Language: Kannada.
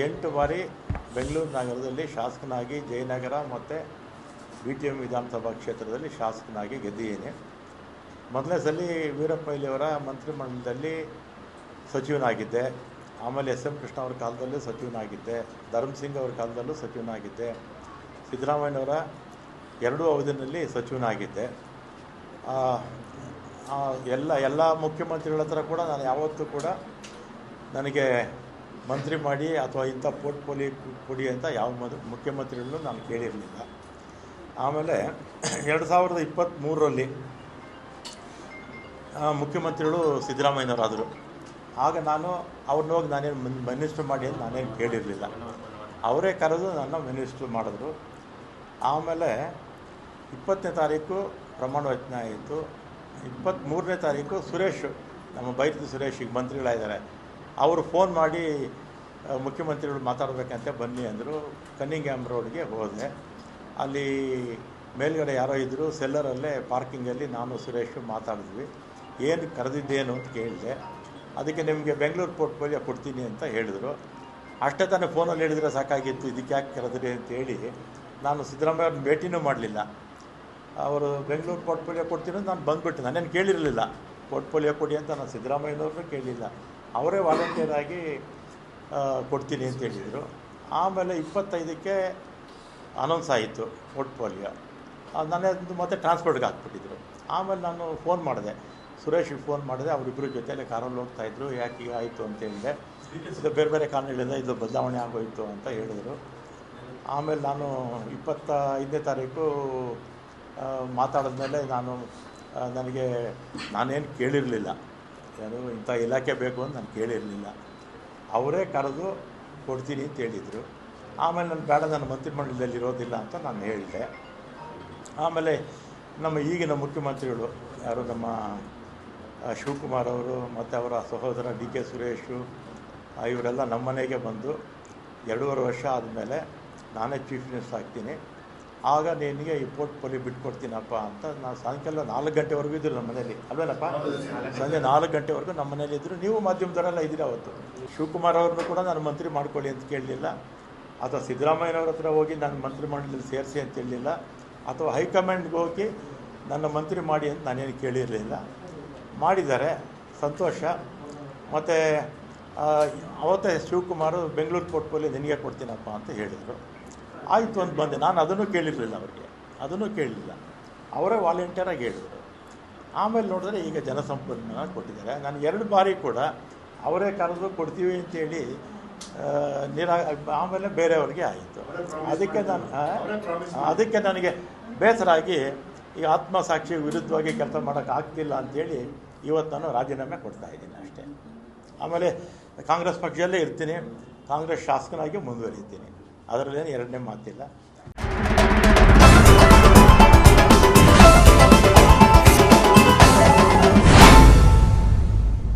ಎಂಟು ಬಾರಿ ಬೆಂಗಳೂರು ನಗರದಲ್ಲಿ ಶಾಸಕನಾಗಿ ಜಯನಗರ ಮತ್ತು BTM ವಿಧಾನಸಭಾ ಕ್ಷೇತ್ರದಲ್ಲಿ ಶಾಸಕನಾಗಿ ಗೆದ್ದಿದ್ದೇನೆ. ಮೊದಲನೇ ಸಲ ವೀರಪ್ಪ ಮೊಯ್ಲಿಯವರ ಮಂತ್ರಿಮಂಡಲದಲ್ಲಿ ಸಚಿವನಾಗಿದ್ದೆ. ಆಮೇಲೆ SM ಕೃಷ್ಣ ಅವರ ಕಾಲದಲ್ಲೂ ಸಚಿವನಾಗಿದ್ದೆ. ಧರ್ಮಸಿಂಗ್ ಅವರ ಕಾಲದಲ್ಲೂ ಸಚಿವನಾಗಿದ್ದೆ. ಸಿದ್ದರಾಮಯ್ಯನವರ ಎರಡೂ ಅವಧಿಯಲ್ಲಿ ಸಚಿವನಾಗಿದ್ದೆ. ಎಲ್ಲ ಮುಖ್ಯಮಂತ್ರಿಗಳ ಹತ್ರ ಕೂಡ ನಾನು ಯಾವತ್ತೂ ಕೂಡ ನನಗೆ ಮಂತ್ರಿ ಮಾಡಿ ಅಥವಾ ಇಂಥ ಪೋರ್ಟ್ಫೋಲಿಯೋ ಕೊಡಿ ಅಂತ ಯಾವ ಮುಖ್ಯಮಂತ್ರಿಗಳನ್ನೂ ನಾನು ಕೇಳಿರಲಿಲ್ಲ. ಆಮೇಲೆ 2023ರಲ್ಲಿ ಮುಖ್ಯಮಂತ್ರಿಗಳು ಸಿದ್ದರಾಮಯ್ಯನವರಾದರು. ಆಗ ನಾನು ಅವ್ರನ್ನ ಹೋಗಿ ನಾನೇನು ಮಿನಿಸ್ಟ್ರ್ ಮಾಡಿ ಅಂತ ನಾನೇನು ಕೇಳಿರಲಿಲ್ಲ. ಅವರೇ ಕರೆದು ನನ್ನ ಮಿನಿಸ್ಟ್ರ್ ಮಾಡಿದ್ರು. ಆಮೇಲೆ 20ನೇ ತಾರೀಕು ಪ್ರಮಾಣ ವಚನ ಆಯಿತು. 23ನೇ ತಾರೀಕು ಸುರೇಶ್, ನಮ್ಮ ಬೈರತಿ ಸುರೇಶ್ ಈಗ ಮಂತ್ರಿಗಳಾಗಿದ್ದಾರೆ, ಅವರು ಫೋನ್ ಮಾಡಿ ಮುಖ್ಯಮಂತ್ರಿಗಳು ಮಾತಾಡಬೇಕಂತೆ ಬನ್ನಿ ಅಂದರು. ಕನ್ನಿಂಗ್ಹ್ಯಾಮ್ ರೋಡ್ಗೆ ಹೋದೆ. ಅಲ್ಲಿ ಮೇಲ್ಗಡೆ ಯಾರೋ ಇದ್ದರು, ಸೆಲ್ಲರಲ್ಲೇ ಪಾರ್ಕಿಂಗಲ್ಲಿ ನಾನು ಸುರೇಶ್ ಮಾತಾಡಿದ್ವಿ. ಏನು ಕರೆದಿದ್ದೇನು ಅಂತ ಕೇಳಿದೆ. ಅದಕ್ಕೆ ನಿಮಗೆ ಬೆಂಗಳೂರು ಪೋರ್ಟ್ಫೋಲಿಯೋ ಕೊಡ್ತೀನಿ ಅಂತ ಹೇಳಿದರು. ಅಷ್ಟೇ ತಾನೇ ಫೋನಲ್ಲಿ ಹೇಳಿದರೆ ಸಾಕಾಗಿತ್ತು, ಇದಕ್ಕೆ ಯಾಕೆ ಕರೆದ್ರಿ ಅಂತೇಳಿ ನಾನು ಸಿದ್ದರಾಮಯ್ಯ ಅವ್ರನ್ನ ಭೇಟಿನೂ ಮಾಡಲಿಲ್ಲ. ಅವರು ಬೆಂಗಳೂರು ಪೋರ್ಟ್ಫೋಲಿಯೋ ಕೊಡ್ತೀನಿ ಅಂತ ನಾನು ಬಂದುಬಿಟ್ಟು ನಾನೇನು ಕೇಳಿರಲಿಲ್ಲ. ಪೋರ್ಟ್ಫೋಲಿಯೋ ಕೊಡಿ ಅಂತ ನಾನು ಸಿದ್ದರಾಮಯ್ಯನವ್ರನ್ನೂ ಕೇಳಲಿಲ್ಲ. ಅವರೇ ವಾಲಂಟಿಯರ್ ಆಗಿ ಕೊಡ್ತೀನಿ ಅಂತ ಹೇಳಿದರು. ಆಮೇಲೆ 25ಕ್ಕೆ ಅನೌನ್ಸ್ ಆಯಿತು ಪೋರ್ಟ್ಫೋಲಿಯೋ. ನನ್ನದು ಮತ್ತೆ ಟ್ರಾನ್ಸ್ಪೋರ್ಟ್ಗೆ ಹಾಕ್ಬಿಟ್ಟಿದ್ರು. ಆಮೇಲೆ ನಾನು ಫೋನ್ ಮಾಡಿದೆ, ಸುರೇಶ್ಗೆ ಫೋನ್ ಮಾಡಿದೆ. ಅವರಿಬ್ಬರು ಜೊತೆಯಲ್ಲೇ ಕಾರಲ್ಲಿ ಹೋಗ್ತಾಯಿದ್ರು. ಯಾಕೆ ಈಗ ಆಯಿತು ಅಂತ ಹೇಳಿದೆ. ಇದು ಬೇರೆ ಬೇರೆ ಕಾರಣಗಳಿಂದ ಇದು ಬದಲಾವಣೆ ಆಗೋಯಿತು ಅಂತ ಹೇಳಿದರು. ಆಮೇಲೆ ನಾನು 25ನೇ ತಾರೀಕು ಮಾತಾಡಿದ್ಮೇಲೆ ನಾನೇನು ಕೇಳಿರಲಿಲ್ಲ, ಏನು ಇಂಥ ಇಲಾಖೆ ಬೇಕು ಅಂತ ನಾನು ಕೇಳಿರಲಿಲ್ಲ. ಅವರೇ ಕರೆದು ಕೊಡ್ತೀನಿ ಅಂತ ಹೇಳಿದರು. ಆಮೇಲೆ ನಾನು ಬೇಡ, ನನ್ನ ಮಂತ್ರಿಮಂಡಲದಲ್ಲಿ ಇರೋದಿಲ್ಲ ಅಂತ ನಾನು ಹೇಳಿದೆ. ಆಮೇಲೆ ನಮ್ಮ ಈಗಿನ ಮುಖ್ಯಮಂತ್ರಿಗಳು ಯಾರು, ನಮ್ಮ ಶಿವಕುಮಾರ್ ಅವರು ಮತ್ತು ಅವರ ಸಹೋದರ DK ಸುರೇಶು, ಇವರೆಲ್ಲ ನಮ್ಮ ಮನೆಗೆ ಬಂದು 2.5 ವರ್ಷ ಆದಮೇಲೆ ನಾನೇ ಚೀಫ್ ಮಿನಿಸ್ಟರ್ ಆಗ್ತೀನಿ, ಆಗ ನಿನಗೆ ಈ ಪೋರ್ಟ್ಫೋಲಿಯೋ ಬಿಟ್ಕೊಡ್ತೀನಪ್ಪ ಅಂತ. ನಾನು ಸಾಯಂಕಾಲ 4 ಗಂಟೆವರೆಗೂ ಇದ್ದರು ನಮ್ಮ ಮನೇಲಿ, ಅಲ್ವೇನಪ್ಪ? ಸಂಜೆ 4 ಗಂಟೆವರೆಗೂ ನಮ್ಮ ಮನೇಲಿ ಇದ್ದರು. ನೀವು ಮಾಧ್ಯಮದವರೆಲ್ಲ ಇದ್ದೀರ ಅವತ್ತು. ಶಿವಕುಮಾರ್ ಅವ್ರನ್ನೂ ಕೂಡ ನಾನು ಮಂತ್ರಿ ಮಾಡ್ಕೊಳ್ಳಿ ಅಂತ ಕೇಳಲಿಲ್ಲ, ಅಥವಾ ಸಿದ್ದರಾಮಯ್ಯನವ್ರ ಹತ್ರ ಹೋಗಿ ನನ್ನ ಮಂತ್ರಿಮಂಡಲದಲ್ಲಿ ಸೇರಿಸಿ ಅಂತ ಹೇಳಲಿಲ್ಲ, ಅಥವಾ ಹೈಕಮಾಂಡ್ಗೆ ಹೋಗಿ ನನ್ನ ಮಂತ್ರಿ ಮಾಡಿ ಅಂತ ನಾನೇನು ಕೇಳಿರಲಿಲ್ಲ. ಮಾಡಿದ್ದಾರೆ, ಸಂತೋಷ. ಮತ್ತು ಅವತ್ತೇ ಶಿವಕುಮಾರು ಬೆಂಗಳೂರು ಪೋರ್ಟ್ಫೋಲಿಯೋ ನಿನಗೆ ಕೊಡ್ತೀನಪ್ಪ ಅಂತ ಹೇಳಿದರು. ಆಯಿತು ಅಂತ ಬಂದೆ. ನಾನು ಅದನ್ನು ಕೇಳಿರಲಿಲ್ಲ, ಅವರಿಗೆ ಅದನ್ನು ಕೇಳಲಿಲ್ಲ. ಅವರೇ ವಾಲಂಟಿಯರಾಗಿ ಹೇಳಿದರು. ಆಮೇಲೆ ನೋಡಿದ್ರೆ ಈಗ ಜಲಸಂಪನ್ಮೂಲ ಕೊಟ್ಟಿದ್ದಾರೆ. ನಾನು 2 ಬಾರಿ ಕೂಡ ಅವರೇ ಕರೆದು ಕೊಡ್ತೀವಿ ಅಂತೇಳಿ ಆಮೇಲೆ ಬೇರೆಯವ್ರಿಗೆ ಆಯಿತು. ಅದಕ್ಕೆ ನನಗೆ ಬೇಸರ ಆಗಿ ಈ ಆತ್ಮಸಾಕ್ಷಿ ವಿರುದ್ಧವಾಗಿ ಕೆಲಸ ಮಾಡೋಕ್ಕಾಗ್ತಿಲ್ಲ ಅಂಥೇಳಿ ಇವತ್ತು ನಾನು ರಾಜೀನಾಮೆ ಕೊಡ್ತಾಯಿದ್ದೀನಿ ಅಷ್ಟೇ. ಆಮೇಲೆ ಕಾಂಗ್ರೆಸ್ ಪಕ್ಷದಲ್ಲೇ ಇರ್ತೀನಿ, ಕಾಂಗ್ರೆಸ್ ಶಾಸಕನಾಗಿ ಮುಂದುವರಿತೀನಿ, ಅದರಲ್ಲೇನು ಎರಡನೇ ಮಾತಿಲ್ಲ.